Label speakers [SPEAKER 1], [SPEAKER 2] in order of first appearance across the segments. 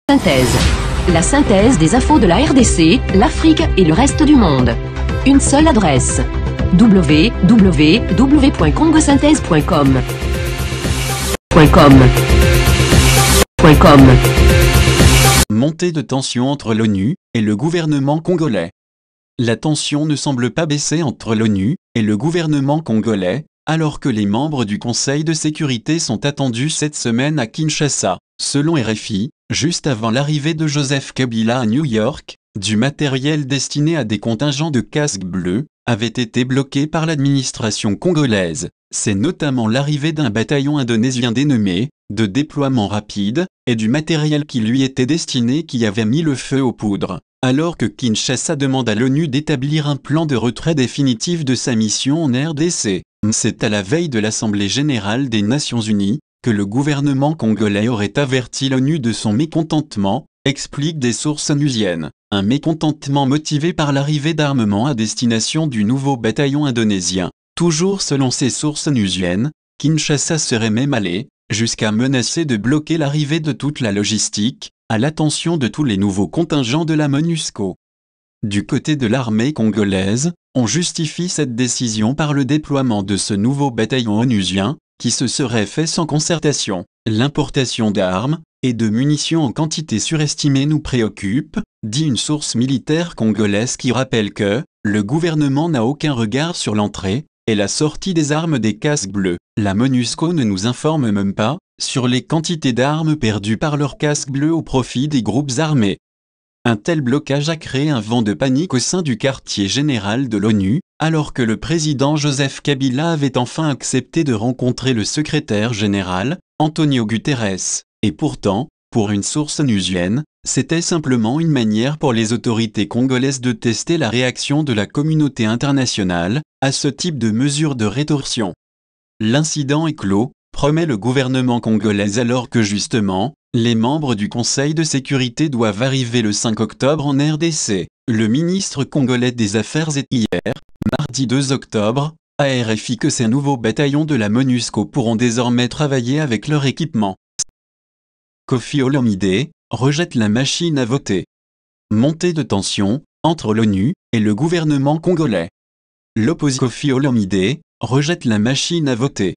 [SPEAKER 1] Synthèse. La synthèse des infos de la RDC, l'Afrique et le reste du monde. Une seule adresse. www.congosynthèse.com.
[SPEAKER 2] Montée de tension entre l'ONU et le gouvernement congolais. La tension ne semble pas baisser entre l'ONU et le gouvernement congolais, alors que les membres du Conseil de sécurité sont attendus cette semaine à Kinshasa. Selon RFI, juste avant l'arrivée de Joseph Kabila à New York, du matériel destiné à des contingents de casques bleus avait été bloqué par l'administration congolaise. C'est notamment l'arrivée d'un bataillon indonésien dénommé de déploiement rapide et du matériel qui lui était destiné qui avait mis le feu aux poudres. Alors que Kinshasa demande à l'ONU d'établir un plan de retrait définitif de sa mission en RDC. C'est à la veille de l'Assemblée générale des Nations unies que le gouvernement congolais aurait averti l'ONU de son mécontentement, expliquent des sources onusiennes. Un mécontentement motivé par l'arrivée d'armements à destination du nouveau bataillon indonésien. Toujours selon ces sources onusiennes, Kinshasa serait même allé jusqu'à menacer de bloquer l'arrivée de toute la logistique, à l'attention de tous les nouveaux contingents de la MONUSCO. Du côté de l'armée congolaise, on justifie cette décision par le déploiement de ce nouveau bataillon onusien, qui se serait fait sans concertation. L'importation d'armes et de munitions en quantité surestimée nous préoccupe, dit une source militaire congolaise qui rappelle que le gouvernement n'a aucun regard sur l'entrée et la sortie des armes des casques bleus. La MONUSCO ne nous informe même pas sur les quantités d'armes perdues par leurs casques bleus au profit des groupes armés. Un tel blocage a créé un vent de panique au sein du quartier général de l'ONU, alors que le président Joseph Kabila avait enfin accepté de rencontrer le secrétaire général, Antonio Guterres. Et pourtant, pour une source onusienne, c'était simplement une manière pour les autorités congolaises de tester la réaction de la communauté internationale à ce type de mesures de rétorsion. L'incident est clos, promet le gouvernement congolais alors que justement, les membres du Conseil de sécurité doivent arriver le 5 octobre en RDC. Le ministre congolais des Affaires étrangères, hier, mardi 2 octobre, à RFI que ces nouveaux bataillons de la MONUSCO pourront désormais travailler avec leur équipement. Koffi Olomide rejette la machine à voter. Montée de tension entre l'ONU et le gouvernement congolais. L'opposant Koffi Olomide rejette la machine à voter.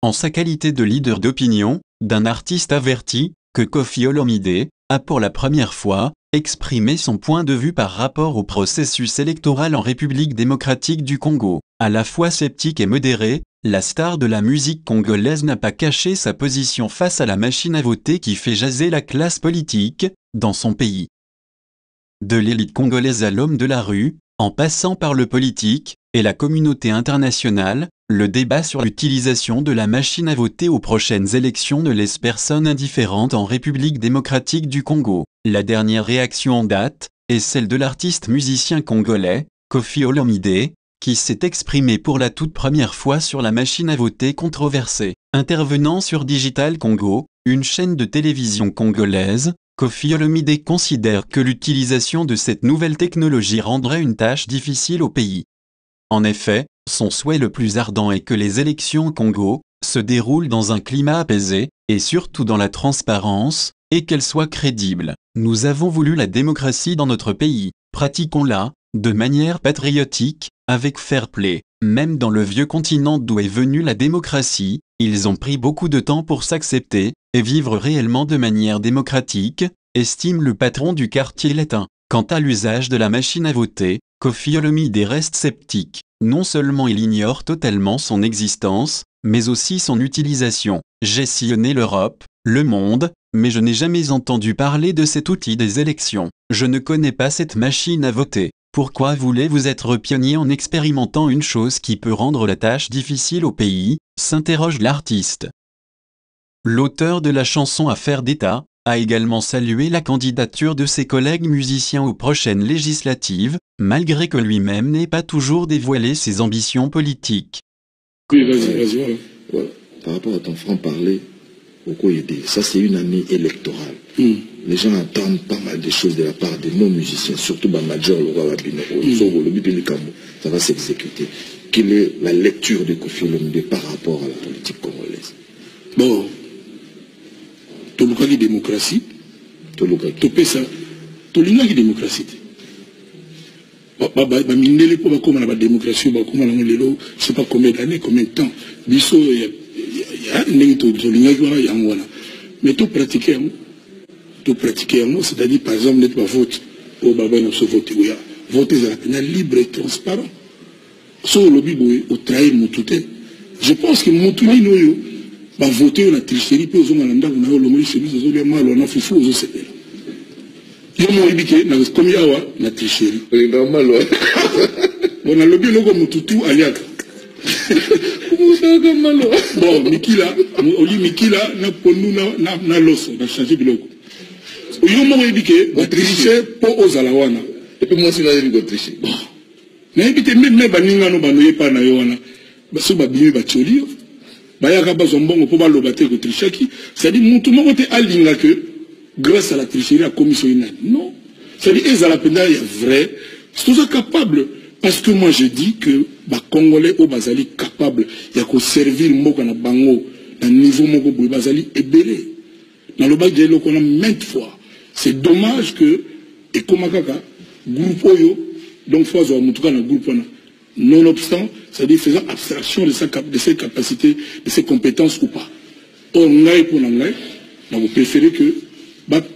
[SPEAKER 2] En sa qualité de leader d'opinion, d'un artiste averti, que Koffi Olomide a pour la première fois exprimé son point de vue par rapport au processus électoral en République démocratique du Congo. À la fois sceptique et modéré, la star de la musique congolaise n'a pas caché sa position face à la machine à voter qui fait jaser la classe politique dans son pays. De l'élite congolaise à l'homme de la rue, en passant par le politique et la communauté internationale, le débat sur l'utilisation de la machine à voter aux prochaines élections ne laisse personne indifférente en République démocratique du Congo. La dernière réaction en date est celle de l'artiste musicien congolais, Koffi Olomide, qui s'est exprimé pour la toute première fois sur la machine à voter controversée. Intervenant sur Digital Congo, une chaîne de télévision congolaise, Koffi Olomide considère que l'utilisation de cette nouvelle technologie rendrait une tâche difficile au pays. En effet, son souhait le plus ardent est que les élections au Congo se déroulent dans un climat apaisé, et surtout dans la transparence, et qu'elles soient crédibles. Nous avons voulu la démocratie dans notre pays, pratiquons-la, de manière patriotique, avec fair play. Même dans le vieux continent d'où est venue la démocratie, ils ont pris beaucoup de temps pour s'accepter, et vivre réellement de manière démocratique, estime le patron du quartier latin. Quant à l'usage de la machine à voter, Koffi Olomide reste sceptique. Non seulement il ignore totalement son existence, mais aussi son utilisation. J'ai sillonné l'Europe, le monde, mais je n'ai jamais entendu parler de cet outil des élections. Je ne connais pas cette machine à voter. Pourquoi voulez-vous être pionnier en expérimentant une chose qui peut rendre la tâche difficile au pays, s'interroge l'artiste. L'auteur de la chanson Affaire d'État a également salué la candidature de ses collègues musiciens aux prochaines législatives, malgré que lui-même n'ait pas toujours dévoilé ses ambitions politiques.
[SPEAKER 3] Oui, vas-y. Voilà. Par rapport à ton franc-parler, ça c'est une année électorale. Les gens attendent pas mal de choses de la part de nos musiciens, surtout Major Laurent Wabino, ça va s'exécuter. Quelle est la lecture de Koffi Olomide par rapport à la politique congolaise?
[SPEAKER 4] Bon, Tomokali démocratie, topé ça, tolinga qui démocratie. Mindele pour comme la démocratie, comme on je sais pas combien d'années, combien de temps. Biso, il y a un tolinga qui va mais tout pratiquer, c'est-à-dire par exemple n'être pas vote, au baba n'a pas voté, voter à la peine libre et transparent. Sur le lobby, au trahir mon tout. Je pense que mon tout nous va voter la tricherie, puis aux hommes à l'anda, vous n'avez le mot chez nous, aux hommes mal, on a foufou aux autres. Il y a mon habitué, comme il y a la tricherie. On a le bien logo mon toutou aliaka. Bon, Mikila, Oli Mikila, n'a pas nous n'a l'os, n'a changé de logo. Il y a mon habitué, la tricherie pour aux alawana. Et puis moi, c'est la tricherie. Mais évitez même baninga no banoye pa na yona baso babimi bacholi bayaka bazombongo po balobate ko trichaki c'est-à-dire mutu moko te alinga que grâce à la tricherie à commission inane non c'est-à-dire ezala penda ya vrai c'est tout capable parce que moi je dis que ba congolais au bazali capable ya ko servir moko na bango na niveau moko boy bazali ebelé dans le bac de lokona maintes fois c'est dommage que et comme kaka groupe oyo donc, il faut avoir un groupe. Nonobstant, c'est-à-dire faisant abstraction de ses capacités, de ses compétences ou pas. Or, vous préférez que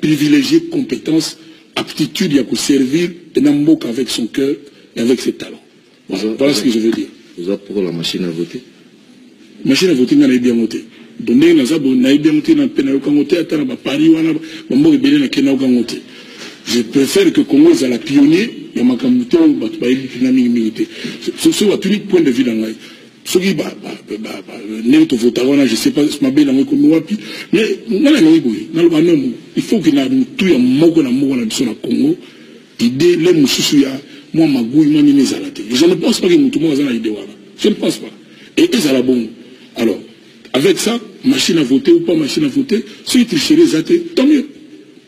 [SPEAKER 4] privilégier compétences, aptitude, il y a que servir de avec son cœur et avec ses talents. Voilà ce que je veux dire.
[SPEAKER 3] Vous avez pour la machine à voter?
[SPEAKER 4] Machine à voter, on a bien voté. Donc, on a bien voté dans le pénal, on a voté à Paris, on a voté. Je préfère que Congo soit la pionnier, il y a ma camouflage, ce soit tout le point de vue dans la ce qui je sais pas, je m'appelle dans comme wapi, mais il faut qu'il y ait tout un mogo na Congo, idée, les moussouya, moi ma gouille, moi ni je ne pense pas que tout le monde a idée. Je ne pense pas. Et ils ont bon. Alors, avec ça, machine à voter ou pas machine à voter, ceux qui trichent les athées, tant mieux.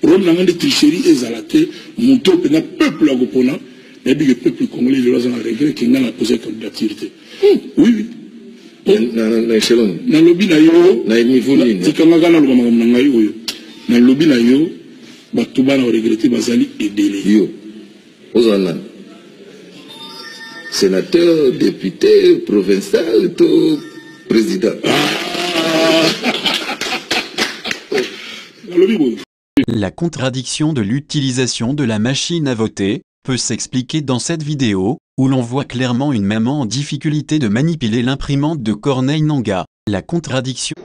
[SPEAKER 4] Rome n'a de tricherie et zalaté, mon peuple n'a peuple à Gopona, et puis le peuple congolais de l'Azan a regret qu'il n'a pas posé candidature. Oui, oui. Dans le lobby, dans le lobby, Batouba n'a regretté Bazali et Délé.
[SPEAKER 3] Ozanan. Sénateur, député, provincial, tout président.
[SPEAKER 4] Dans le lobby,
[SPEAKER 2] La contradiction de l'utilisation de la machine à voter peut s'expliquer dans cette vidéo, où l'on voit clairement une maman en difficulté de manipuler l'imprimante de Corneille Nangaa. La contradiction...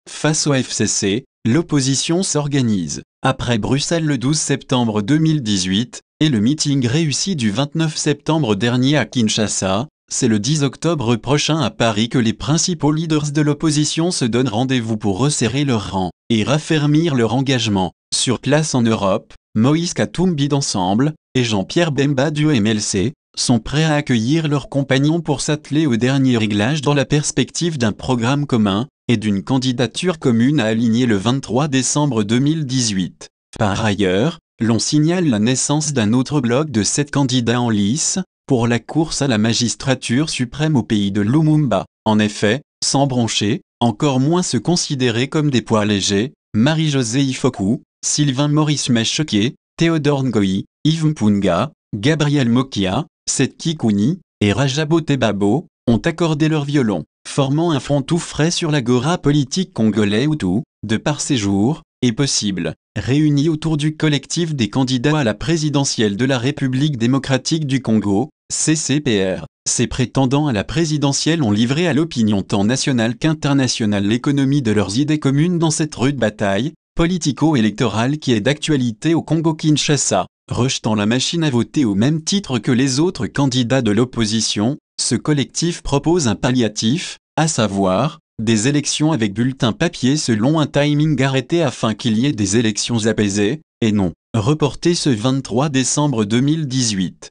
[SPEAKER 2] Face au FCC, l'opposition s'organise. Après Bruxelles le 12 septembre 2018, et le meeting réussi du 29 septembre dernier à Kinshasa, c'est le 10 octobre prochain à Paris que les principaux leaders de l'opposition se donnent rendez-vous pour resserrer leur rang et raffermir leur engagement. Sur place en Europe, Moïse Katumbi d'Ensemble et Jean-Pierre Bemba du MLC sont prêts à accueillir leurs compagnons pour s'atteler au dernier réglage dans la perspective d'un programme commun et d'une candidature commune à aligner le 23 décembre 2018. Par ailleurs, l'on signale la naissance d'un autre bloc de 7 candidats en lice pour la course à la magistrature suprême au pays de Lumumba. En effet, sans broncher, encore moins se considérer comme des poids légers, Marie-Josée Ifoku, Sylvain Maurice Mesheke, Théodore Ngoï, Yves Mpunga, Gabriel Mokia, Setki Kouni et Rajabo Tebabo ont accordé leur violon, formant un front tout frais sur l'agora politique congolais où tout, de par séjour, est possible, réunis autour du collectif des candidats à la présidentielle de la République démocratique du Congo, CCPR. Ces prétendants à la présidentielle ont livré à l'opinion tant nationale qu'internationale l'économie de leurs idées communes dans cette rude bataille politico-électorale qui est d'actualité au Congo-Kinshasa. Rejetant la machine à voter au même titre que les autres candidats de l'opposition, ce collectif propose un palliatif, à savoir, des élections avec bulletin papier selon un timing arrêté afin qu'il y ait des élections apaisées, et non, reportées ce 23 décembre 2018.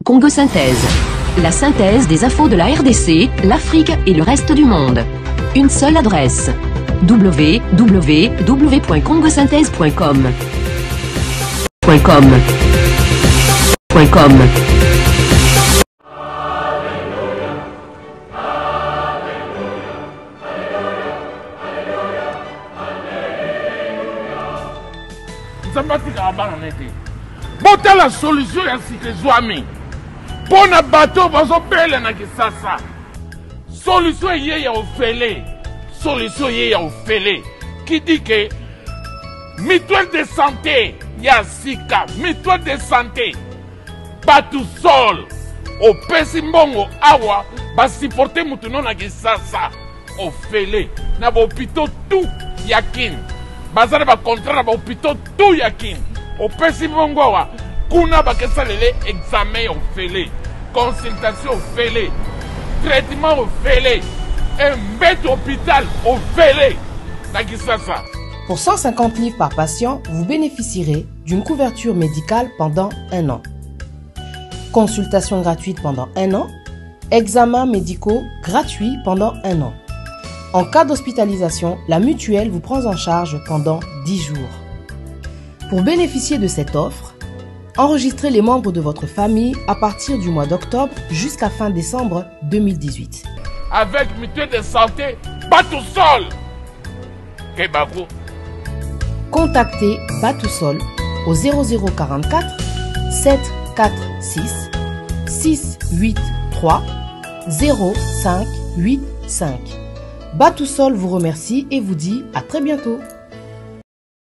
[SPEAKER 1] Congo Synthèse. La synthèse des infos de la RDC, l'Afrique et le reste du monde. Une seule adresse. www.congosynthèse.com.
[SPEAKER 4] Bota la solution ya sikezwami pona bato bazopele na Kisasa. Solution ye ya ofele. Solution ye ya ofele. Qui dit que mutuelle de santé ya sika, mutuelle de santé batu sol opesi mbongo awa basiporte mutu no na Kisasa ofele na bopito tu yakin bazana ba contrat na bopito tu yakin opesi mbongo awa kuna bakesalele examen ofele consultation ofele traitement ofele embête hôpital ofele na Kisasa.
[SPEAKER 5] Pour 150 livres par patient, vous bénéficierez d'une couverture médicale pendant 1 an. Consultation gratuite pendant 1 an. Examens médicaux gratuits pendant 1 an. En cas d'hospitalisation, la mutuelle vous prend en charge pendant 10 jours. Pour bénéficier de cette offre, enregistrez les membres de votre famille à partir du mois d'octobre jusqu'à fin décembre 2018.
[SPEAKER 4] Avec mutuelle de santé, pas tout seul. Kebako.
[SPEAKER 5] Contactez Batoussol au 0044 746 683 0585. Batoussol vous remercie et vous dit à très bientôt.